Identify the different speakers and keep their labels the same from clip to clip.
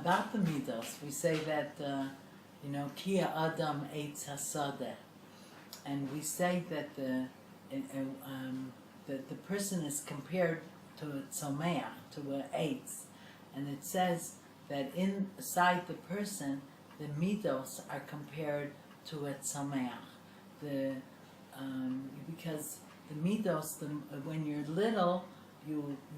Speaker 1: about the midos, we say that Kia Adam Eitz Hasadeh, and we say that the person is compared to a tzomeach, to an eitz, and it says that inside the person, the midos are compared to a tzomeach. Because the midos, when you're little,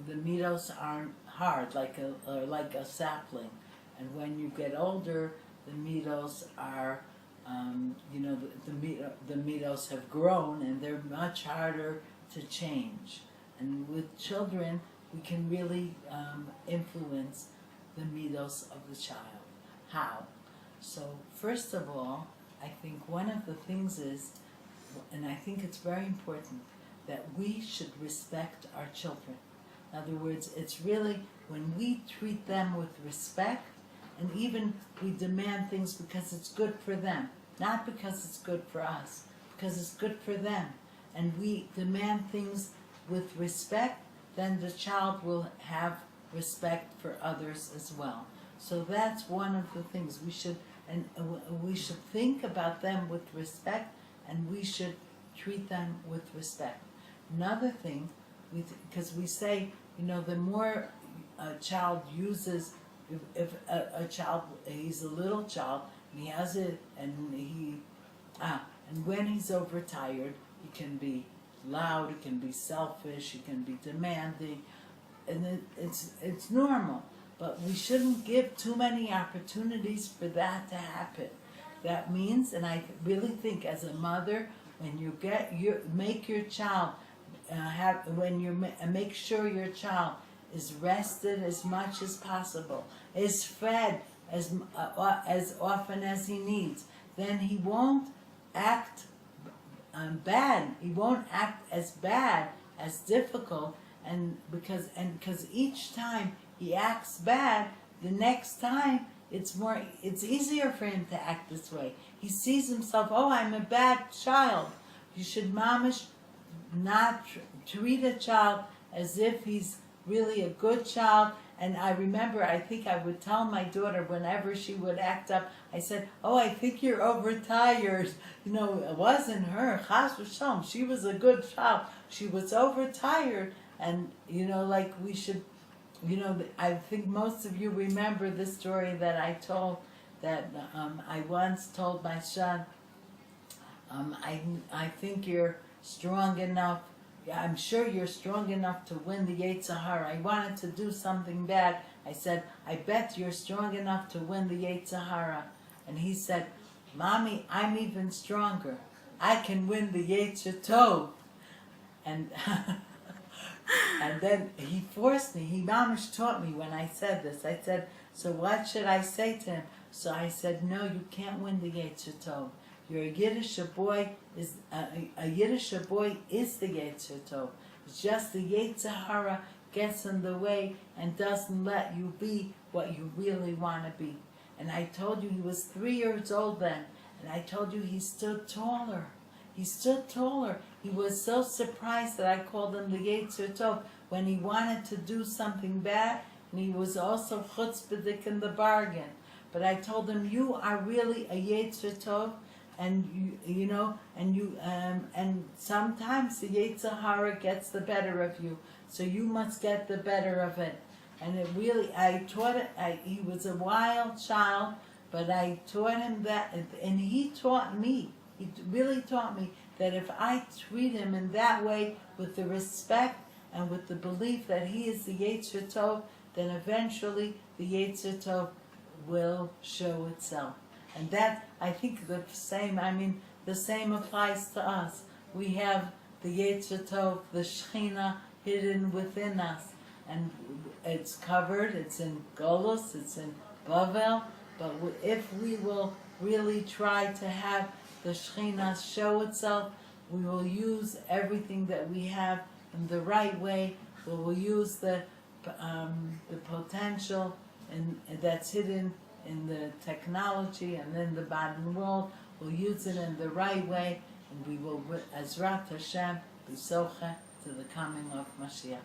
Speaker 1: the midos aren't hard like a sapling, and when you get older, the midos are, the midos have grown and they're much harder to change. And with children, we can really influence the midos of the child. How? So first of all, I think one of the things is, and I think it's very important, that we should respect our children. In other words, it's really when we treat them with respect, and even we demand things because it's good for them, not because it's good for us, because it's good for them, and we demand things with respect, then the child will have respect for others as well. So that's one of the things we should think about them with respect, and we should treat them with respect. Another thing, because we say, the more a child uses, if a child, he's a little child, and he has it, and when he's overtired, he can be loud, he can be selfish, he can be demanding, and it's normal. But we shouldn't give too many opportunities for that to happen. That means, and I really think as a mother, when you make your child make sure your child is rested as much as possible, is fed as often as he needs, then he won't act bad. He won't act as bad, as difficult, and because each time he acts bad, the next time it's easier for him to act this way. He sees himself, oh, I'm a bad child. You should mamish not treat a child as if he's really a good child. And I remember, I think I would tell my daughter whenever she would act up, I said, oh, I think you're overtired. It wasn't her. Chas v'shalom. She was a good child. She was overtired. And, like we should, I think most of you remember the story that I told, that I once told my son, I think you're strong enough, I'm sure you're strong enough to win the Yetzer Hara. I wanted to do something bad. I said, I bet you're strong enough to win the Yetzer Hara. And he said, Mommy, I'm even stronger. I can win the Yetzer Tov. And and then he forced me, he mamish taught me when I said this. I said, so what should I say to him? So I said, no, you can't win the Yetzer Tov. You're a Yiddish boy, a Yiddish boy is the Yetzer Tov. It's just the Yetzer Hara gets in the way and doesn't let you be what you really want to be. And I told you he was 3 years old then, and I told you he stood taller. He stood taller. He was so surprised that I called him the Yetzer Tov when he wanted to do something bad, and he was also chutzpahdik in the bargain. But I told him, you are really a Yetzer Tov, and and sometimes the Yetzer Hara gets the better of you, so you must get the better of it. And it really, I taught it. He was a wild child, but I taught him that, and he taught me. He really taught me that if I treat him in that way, with the respect and with the belief that he is the Yetzer Tov, then eventually the Yetzer Tov will show itself. And that, I think the same applies to us. We have the Yetzer Tov, the Shechina, hidden within us. And it's covered, it's in Golus, it's in Bavel, but if we will really try to have the Shechina show itself, we will use everything that we have in the right way. We will use the potential that's hidden in the technology and in the modern world. We'll use it in the right way, and we will, Ezrat Hashem, be socha to the coming of Mashiach.